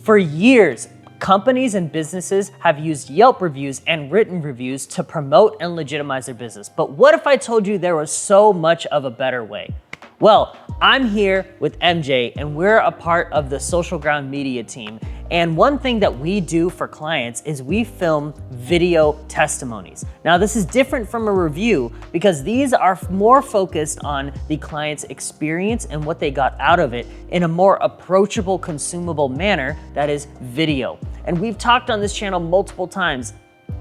For years, companies and businesses have used Yelp reviews and written reviews to promote and legitimize their business. But what if I told you there was so much of a better way? Well, I'm here with MJ and we're a part of the Social Ground Media team. And one thing that we do for clients is we film video testimonies. Now, this is different from a review because these are more focused on the client's experience and what they got out of it in a more approachable, consumable manner that is video. And we've talked on this channel multiple times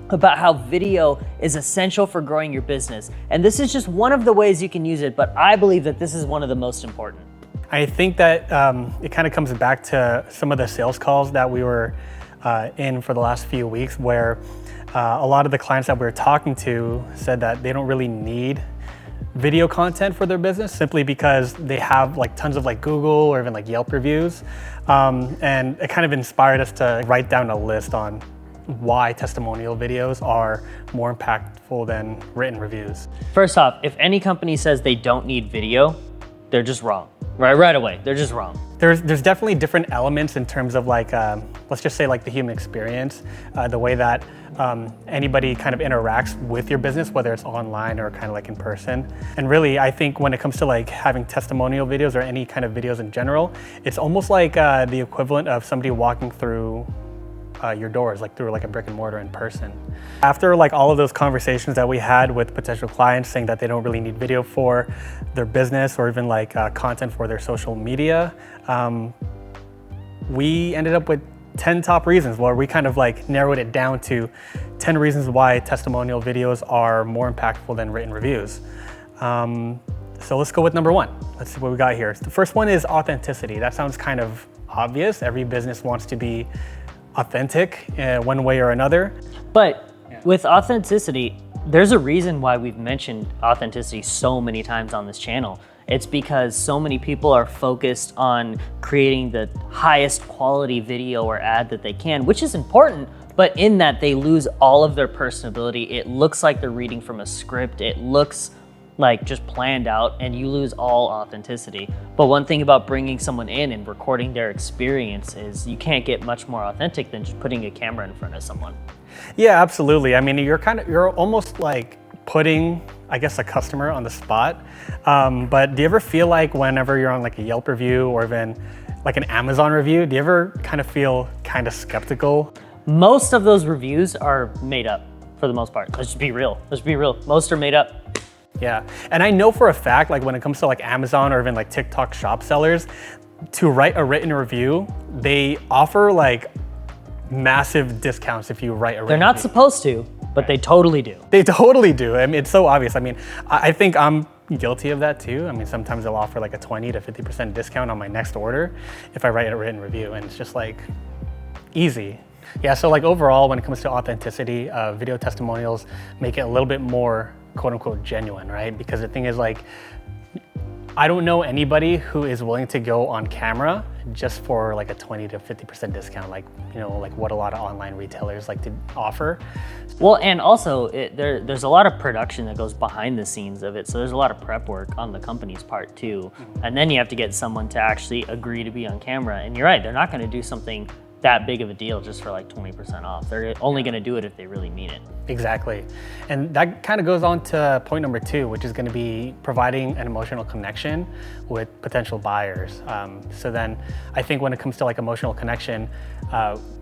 about how video is essential for growing your business. And this is just one of the ways you can use it, but I believe that this is one of the most important. I think that it kind of comes back to some of the sales calls that we were in for the last few weeks, where a lot of the clients that we were talking to said that they don't really need video content for their business simply because they have like tons of like Google or even like Yelp reviews. And it kind of inspired us to write down a list on why testimonial videos are more impactful than written reviews. First off, if any company says they don't need video, they're just wrong. Right away, they're just wrong. There's definitely different elements in terms of like, let's just say like the human experience, the way that anybody kind of interacts with your business, whether it's online or kind of like in person. And really, I think when it comes to like having testimonial videos or any kind of videos in general, it's almost like the equivalent of somebody walking through your doors, like through like a brick and mortar in person. After like all of those conversations that we had with potential clients saying that they don't really need video for their business or even like content for their social media, we ended up with 10 top reasons where we kind of like narrowed it down to 10 reasons why testimonial videos are more impactful than written reviews. So let's go with number one. Let's see what we got here. The first one is authenticity. That sounds kind of obvious. Every business wants to be authentic one way or another. But with authenticity, there's a reason why we've mentioned authenticity so many times on this channel. It's because so many people are focused on creating the highest quality video or ad that they can, which is important, but in that they lose all of their personability. It looks like they're reading from a script. It looks like just planned out and you lose all authenticity. But one thing about bringing someone in and recording their experience is you can't get much more authentic than just putting a camera in front of someone. Yeah, absolutely. I mean, you're almost like putting, I guess, a customer on the spot. But do you ever feel like whenever you're on like a Yelp review or even like an Amazon review, do you ever kind of feel kind of skeptical? Most of those reviews are made up for the most part. Let's just be real. Most are made up. Yeah, and I know for a fact, like when it comes to like Amazon or even like TikTok shop sellers, to write a written review, they offer like massive discounts if you write a written review. They're not supposed to, but they totally do. They totally do. I mean, it's so obvious. I mean, I think I'm guilty of that too. I mean, sometimes they'll offer like a 20 to 50% discount on my next order if I write a written review, and it's just like easy. Yeah, so like overall, when it comes to authenticity, video testimonials make it a little bit more quote unquote genuine, right? Because the thing is like, I don't know anybody who is willing to go on camera just for like a 20 to 50% discount, like, you know, like what a lot of online retailers like to offer. Well, and also there's a lot of production that goes behind the scenes of it. So there's a lot of prep work on the company's part too. And then you have to get someone to actually agree to be on camera. And you're right, they're not gonna do something that big of a deal just for like 20% off. They're only gonna do it if they really mean it. Exactly. And that kind of goes on to point number two, which is gonna be providing an emotional connection with potential buyers. So then I think when it comes to like emotional connection,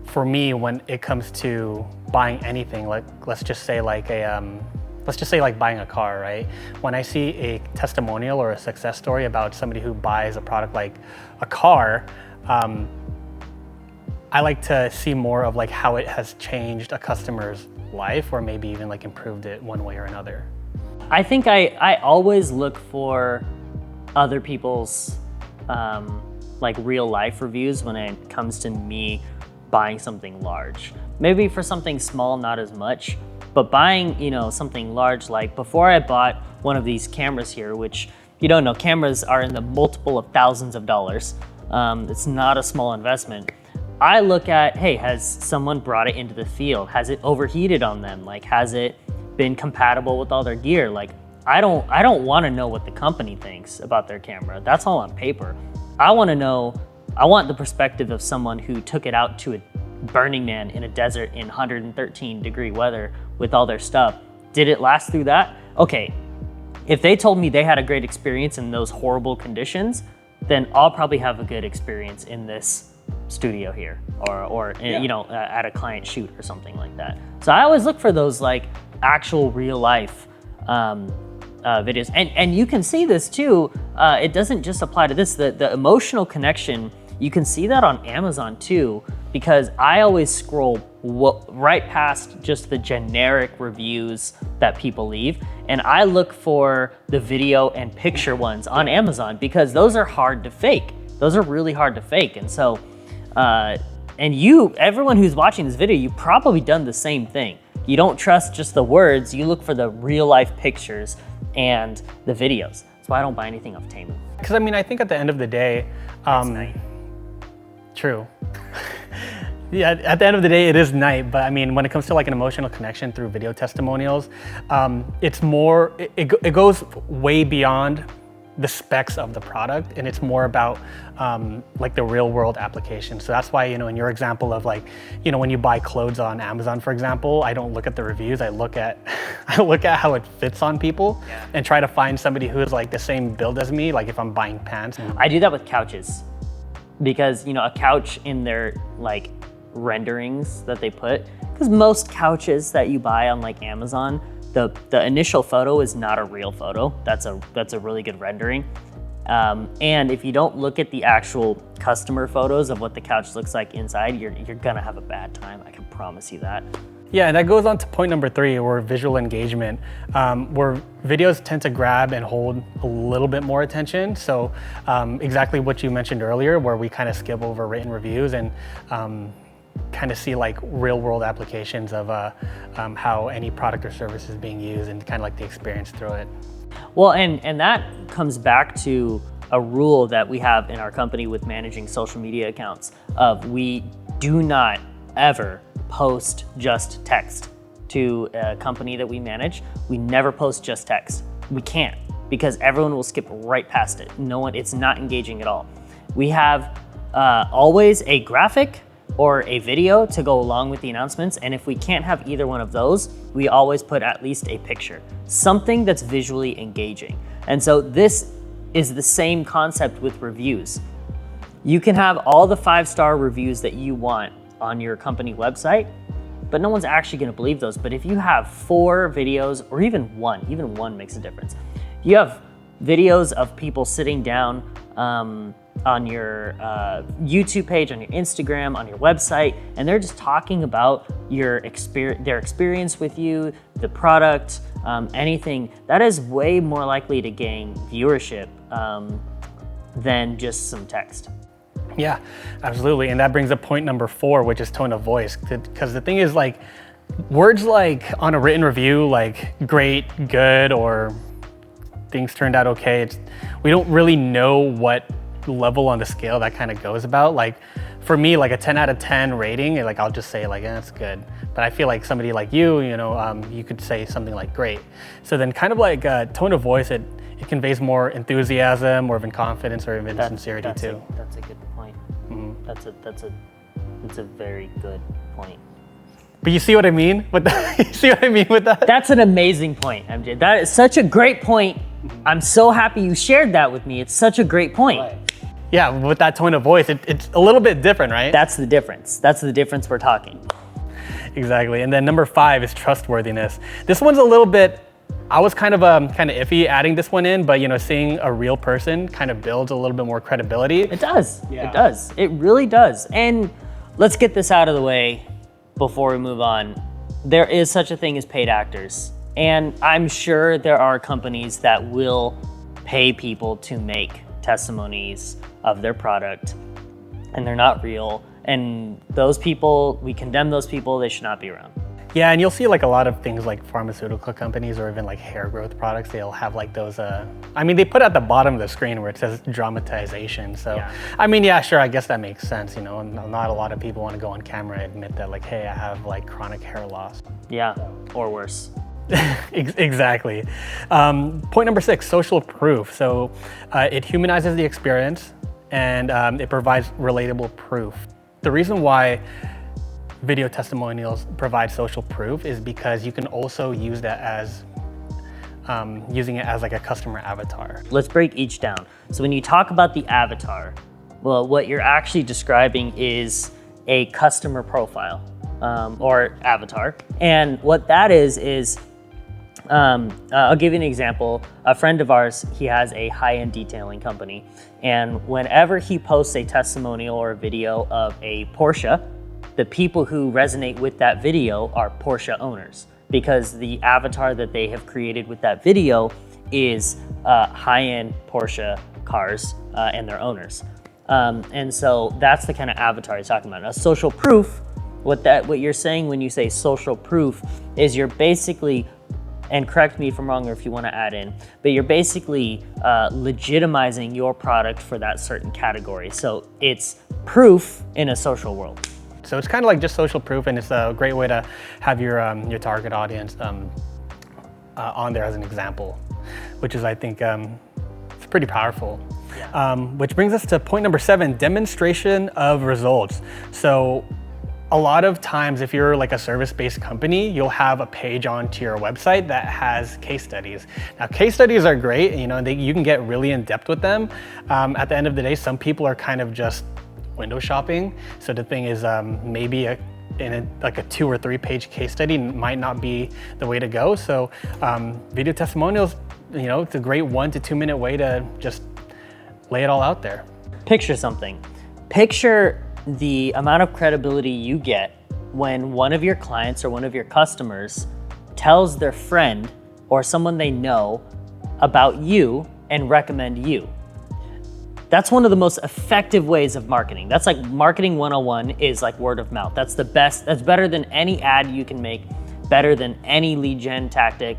for me, when it comes to buying anything, like let's just say like buying a car, right? When I see a testimonial or a success story about somebody who buys a product like a car, I like to see more of like how it has changed a customer's life or maybe even like improved it one way or another. I think I always look for other people's like real life reviews when it comes to me buying something large. Maybe for something small, not as much, but buying, you know, something large, like before I bought one of these cameras here, which you don't know, cameras are in the multiple of thousands of dollars. It's not a small investment. I look at, hey, has someone brought it into the field? Has it overheated on them? Like, has it been compatible with all their gear? Like, I don't want to know what the company thinks about their camera. That's all on paper. I want to know I want the perspective of someone who took it out to a Burning Man in a desert in 113-degree weather with all their stuff. Did it last through that? Okay, if they told me they had a great experience in those horrible conditions, then I'll probably have a good experience in this studio here, or you know, at a client shoot or something like that. So I always look for those like actual real life videos, and you can see this too. It doesn't just apply to this. The emotional connection, you can see that on Amazon too, because I always scroll right past just the generic reviews that people leave, and I look for the video and picture ones on Amazon, because those are hard to fake. Those are really hard to fake. And so, and everyone who's watching this video, you've probably done the same thing. You don't trust just the words, you look for the real life pictures and the videos. That's why I don't buy anything off Temu. Because I mean, I think at the end of the day, true. Yeah, at the end of the day, it is night, but I mean, when it comes to like an emotional connection through video testimonials, it's more, it goes way beyond the specs of the product, and it's more about like the real world application. So that's why, you know, in your example of like, you know, when you buy clothes on Amazon, for example, I don't look at the reviews, I look at how it fits on people, and try to find somebody who is like the same build as me, like if I'm buying pants. I do that with couches, because, you know, a couch in their like renderings that they put, because most couches that you buy on like Amazon, the initial photo is not a real photo. That's a really good rendering. And if you don't look at the actual customer photos of what the couch looks like inside, you're gonna have a bad time. I can promise you that. Yeah, and that goes on to point number 3, or visual engagement, where videos tend to grab and hold a little bit more attention. So exactly what you mentioned earlier, where we kind of skip over written reviews and kind of see like real world applications of how any product or service is being used, and kind of like the experience through it. Well, and that comes back to a rule that we have in our company with managing social media accounts of we do not ever post just text to a company that we manage. We never post just text. We can't, because everyone will skip right past it. It's not engaging at all. We have always a graphic or a video to go along with the announcements. And if we can't have either one of those, we always put at least a picture, something that's visually engaging. And so this is the same concept with reviews. You can have all the 5-star reviews that you want on your company website, but no one's actually gonna believe those. But if you have 4 videos, or even one makes a difference. You have videos of people sitting down on your YouTube page, on your Instagram, on your website, and they're just talking about their experience with you, the product, anything, that is way more likely to gain viewership than just some text. Yeah, absolutely. And that brings up point number 4, which is tone of voice. Because the thing is, like, words like on a written review, like great, good, or things turned out okay, we don't really know what level on the scale that kind of goes about. Like for me, like a 10 out of 10 rating, like I'll just say like, that's good. But I feel like somebody like you know, you could say something like great. So then kind of like tone of voice, it conveys more enthusiasm, or even confidence, or even sincerity too. That's a good point. Mm-hmm. That's a very good point. But you see what I mean with that? You see what I mean with that? That's an amazing point, MJ. That is such a great point. I'm so happy you shared that with me. It's such a great point. Right. Yeah, with that tone of voice, it's a little bit different, right? That's the difference. That's the difference we're talking. Exactly. And then number 5 is trustworthiness. This one's a little bit, I was kind of iffy adding this one in, but you know, seeing a real person kind of builds a little bit more credibility. It does. Yeah. It does. It really does. And let's get this out of the way before we move on. There is such a thing as paid actors. And I'm sure there are companies that will pay people to make testimonies of their product, and they're not real. And those people, we condemn those people, they should not be around. Yeah, and you'll see like a lot of things like pharmaceutical companies, or even like hair growth products, they'll have like those, I mean, they put at the bottom of the screen where it says dramatization. So, yeah. I mean, yeah, sure, I guess that makes sense. You know, not a lot of people want to go on camera and admit that like, hey, I have like chronic hair loss. Yeah, or worse. Exactly. Point number 6, social proof. So it humanizes the experience, and it provides relatable proof. The reason why video testimonials provide social proof is because you can also use that as using it as like a customer avatar. Let's break each down. So when you talk about the avatar, well, what you're actually describing is a customer profile or avatar. And what that is I'll give you an example. A friend of ours, he has a high-end detailing company. And whenever he posts a testimonial or a video of a Porsche, the people who resonate with that video are Porsche owners, because the avatar that they have created with that video is high-end Porsche cars and their owners. And so that's the kind of avatar you're talking about. Now, social proof, what you're saying when you say social proof is you're basically, and correct me if I'm wrong or if you want to add in, but you're basically legitimizing your product for that certain category. So it's proof in a social world. So it's kind of like just social proof, and it's a great way to have your target audience on there as an example, which is, I think, it's pretty powerful. Yeah. Which brings us to point number 7, demonstration of results. So a lot of times, if you're like a service-based company, you'll have a page onto your website that has case studies. Now, case studies are great, you know, you can get really in depth with them. At the end of the day, some people are kind of just window shopping. So the thing is, maybe like a 2 or 3 page case study might not be the way to go. So video testimonials, you know, it's a great 1 to 2 minute way to just lay it all out there. Picture something. Picture the amount of credibility you get when one of your clients or one of your customers tells their friend or someone they know about you and recommend you. That's one of the most effective ways of marketing. That's like marketing 101 is like word of mouth. That's the best. That's better than any ad you can make, better than any lead gen tactic,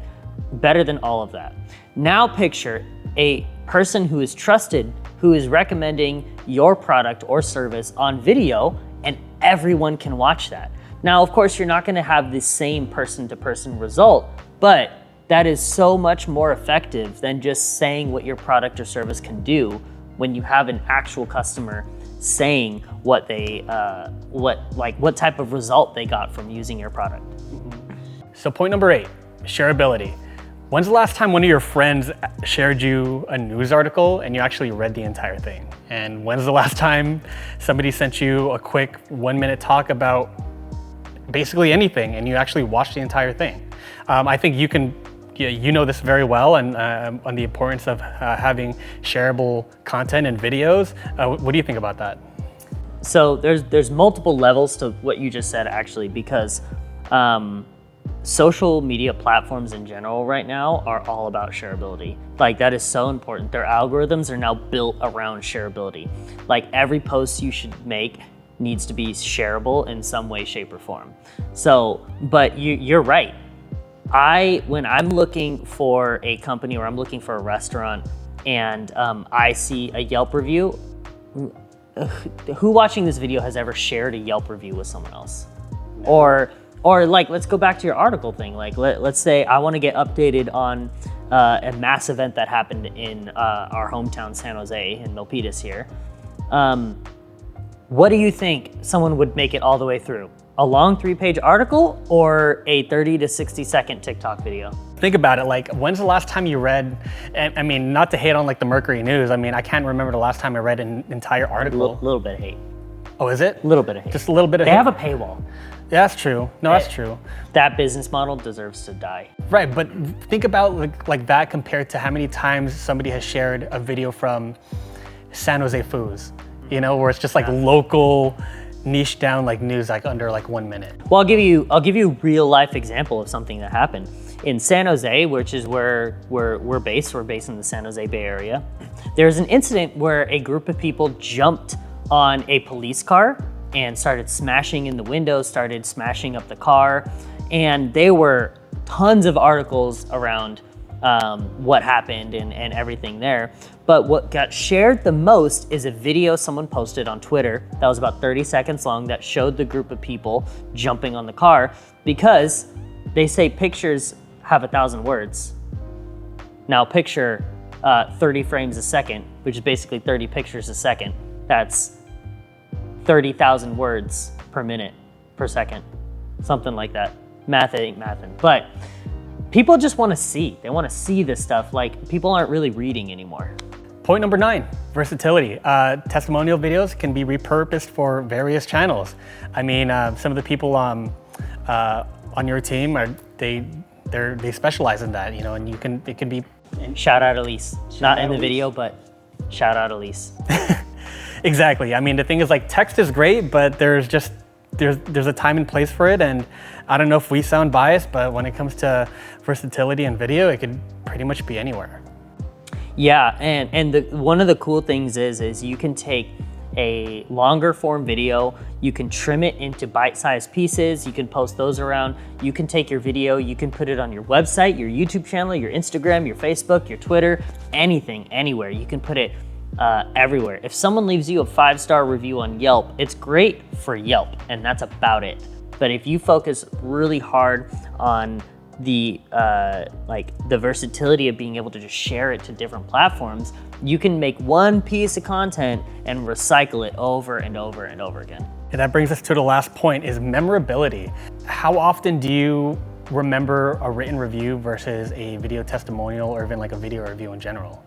better than all of that. Now picture a person who is trusted, who is recommending your product or service on video, and everyone can watch that. Now, of course, you're not gonna have the same person-to-person result, but that is so much more effective than just saying what your product or service can do when you have an actual customer saying what they, what type of result they got from using your product. So point number 8, shareability. When's the last time one of your friends shared you a news article and you actually read the entire thing? And when's the last time somebody sent you a quick 1 minute talk about basically anything and you actually watched the entire thing? I think you know this very well, and on the importance of having shareable content and videos. What do you think about that? So there's multiple levels to what you just said, actually, because social media platforms in general right now are all about shareability. Like, that is so important. Their algorithms are now built around shareability. Like, every post you should make needs to be shareable in some way, shape, or form. So, but you're right. When I'm looking for a company or I'm looking for a restaurant and I see a Yelp review, who watching this video has ever shared a Yelp review with someone else? Or like, let's go back to your article thing. Like, let's say I want to get updated on a mass event that happened in our hometown, San Jose, in Milpitas here. What do you think someone would make it all the way through? A long 3-page article or a 30 to 60 second TikTok video? Think about it, like, when's the last time you read, and I mean, not to hate on like the Mercury News, I mean, I can't remember the last time I read an entire article. A little bit of hate. Oh, is it? A little bit of hate. Just a little bit of hate. They have a paywall. Yeah, that's true. No, that's true. That business model deserves to die. Right, but think about like that compared to how many times somebody has shared a video from San Jose Foods, you know, where it's just like local, niche down like news, like under like 1 minute. Well, I'll give you a real life example of something that happened in San Jose, which is where we're based. We're based in the San Jose Bay Area. There's an incident where a group of people jumped on a police car and started smashing in the windows, started smashing up the car. And there were tons of articles around what happened and everything there. But what got shared the most is a video someone posted on Twitter that was about 30 seconds long that showed the group of people jumping on the car, because they say pictures have 1,000 words. Now picture 30 frames a second, which is basically 30 pictures a second. that's 30,000 words per minute, per second, something like that. Math ain't mathin'. But people just want to see. They want to see this stuff. Like, people aren't really reading anymore. Point number 9, versatility. Testimonial videos can be repurposed for various channels. I mean, some of the people on your team they specialize in that, you know, and it can be. Shout out Elise. Not in the video, but shout out Elise. Exactly. I mean, the thing is, like, text is great, but there's a time and place for it. And I don't know if we sound biased, but when it comes to versatility and video, it could pretty much be anywhere. Yeah, and one of the cool things is you can take a longer form video, you can trim it into bite-sized pieces, you can post those around, you can take your video, you can put it on your website, your YouTube channel, your Instagram, your Facebook, your Twitter, anything, anywhere. You can put it everywhere. If someone leaves you a 5-star review on Yelp, it's great for Yelp, and that's about it. But if you focus really hard on the versatility of being able to just share it to different platforms, you can make one piece of content and recycle it over and over and over again. And that brings us to the last point, is memorability. How often do you remember a written review versus a video testimonial, or even like a video review in general?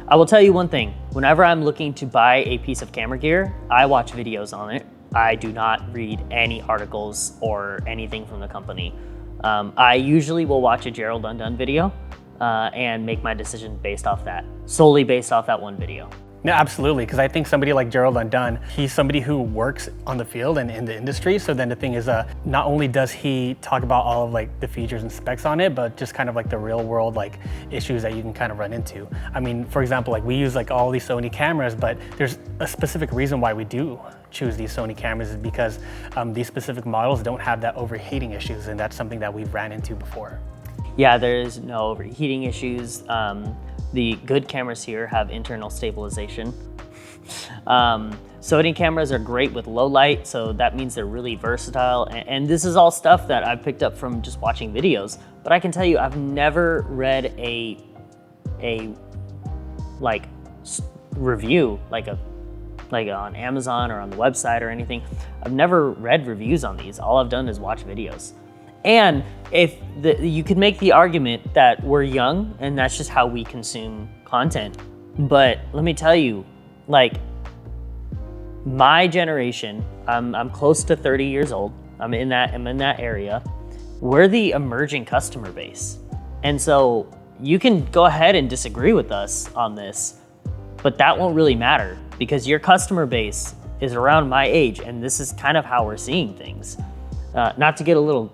I will tell you one thing. Whenever I'm looking to buy a piece of camera gear, I watch videos on it. I do not read any articles or anything from the company. I usually will watch a Gerald Undone video and make my decision based off that, solely based off that one video. No, absolutely, because I think somebody like Gerald Undone, he's somebody who works on the field and in the industry. So then the thing is, not only does he talk about all of like the features and specs on it, but just kind of like the real world like issues that you can kind of run into. I mean, for example, like we use like all these Sony cameras, but there's a specific reason why we do choose these Sony cameras, is because these specific models don't have that overheating issues, and that's something that we've ran into before. Yeah, there's no overheating issues. The good cameras here have internal stabilization. Sony cameras are great with low light, so that means they're really versatile. And this is all stuff that I've picked up from just watching videos. But I can tell you, I've never read a review, like on Amazon or on the website or anything. I've never read reviews on these. All I've done is watch videos. And you could make the argument that we're young and that's just how we consume content. But let me tell you, like, my generation, I'm close to 30 years old. I'm in that area. We're the emerging customer base. And so you can go ahead and disagree with us on this, but that won't really matter because your customer base is around my age, and this is kind of how we're seeing things. Not to get a little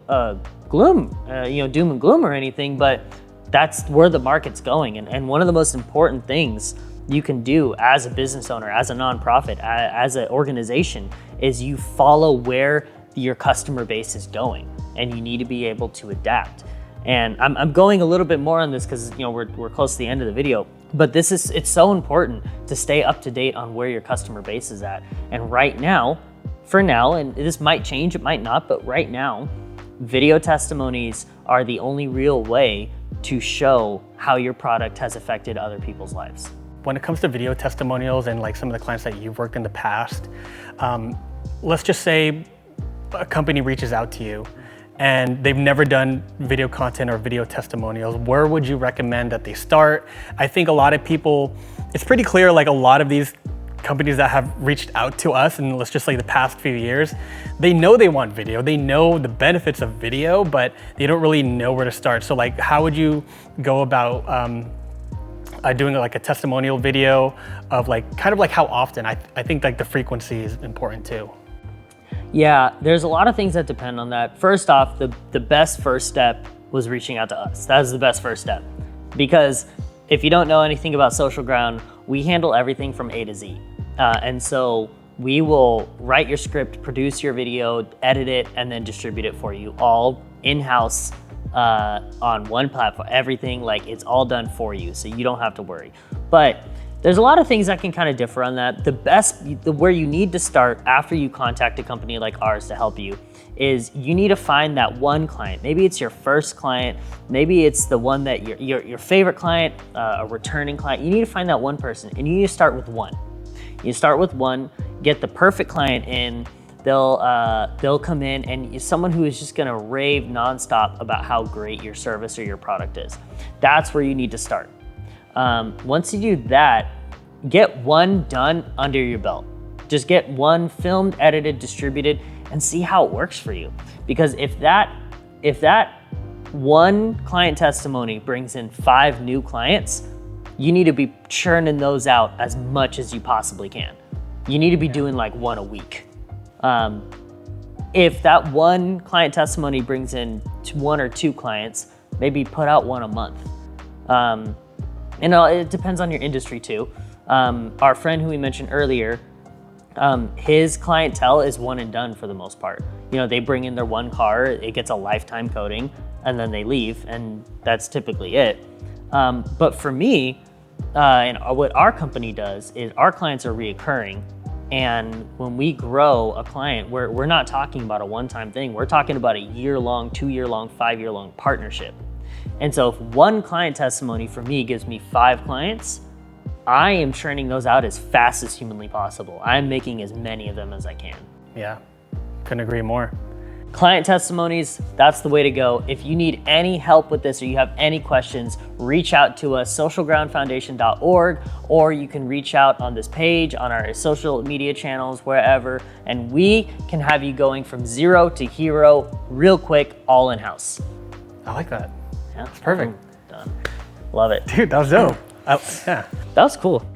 doom and gloom or anything, but that's where the market's going. And one of the most important things you can do as a business owner, as a nonprofit, as an organization, is you follow where your customer base is going, and you need to be able to adapt. And I'm going a little bit more on this because we're close to the end of the video, but it's so important to stay up to date on where your customer base is at. And right now, for now, and this might change, it might not, but right now, video testimonies are the only real way to show how your product has affected other people's lives. When it comes to video testimonials and like some of the clients that you've worked in the past, let's just say a company reaches out to you and they've never done video content or video testimonials. Where would you recommend that they start? I think a lot of people, it's pretty clear, like a lot of these companies that have reached out to us in, let's just say, the past few years, they know they want video, they know the benefits of video, but they don't really know where to start. So like, how would you go about doing like a testimonial video of like, kind of like how often? I think like the frequency is important too. Yeah, there's a lot of things that depend on that. First off, the best first step was reaching out to us. That is the best first step. Because if you don't know anything about Social Ground, we handle everything from A to Z. And so we will write your script, produce your video, edit it, and then distribute it for you, all in-house on one platform. Everything, like, it's all done for you, so you don't have to worry. But there's a lot of things that can kind of differ on that. Where you need to start after you contact a company like ours to help you is you need to find that one client. Maybe it's your first client, maybe it's the one that your favorite client, a returning client. You need to find that one person, and you need to start with one. You start with one, get the perfect client in. They'll come in and someone who is just gonna rave nonstop about how great your service or your product is. That's where you need to start. Once you do that, get one done under your belt. Just get one filmed, edited, distributed, and see how it works for you. Because if that one client testimony brings in 5 new clients, you need to be churning those out as much as you possibly can. You need to be doing like one a week. If that one client testimony brings in 1 or 2 clients, maybe put out one a month. It depends on your industry too. Our friend who we mentioned earlier, his clientele is one and done for the most part. They bring in their one car, it gets a lifetime coating, and then they leave, and that's typically it. But for me, and what our company does is our clients are reoccurring. And when we grow a client, we're not talking about a one-time thing. We're talking about a year-long, 2-year-long, 5-year-long partnership. And so if one client testimony for me gives me 5 clients, I am churning those out as fast as humanly possible. I'm making as many of them as I can. Yeah, couldn't agree more. Client testimonies, that's the way to go. If you need any help with this or you have any questions, reach out to us, socialgroundfoundation.org, or you can reach out on this page, on our social media channels, wherever, and we can have you going from 0 to hero real quick, all in-house. I like that. Yeah, that's perfect. Done. Love it. Dude, that was dope. Yeah. That was cool.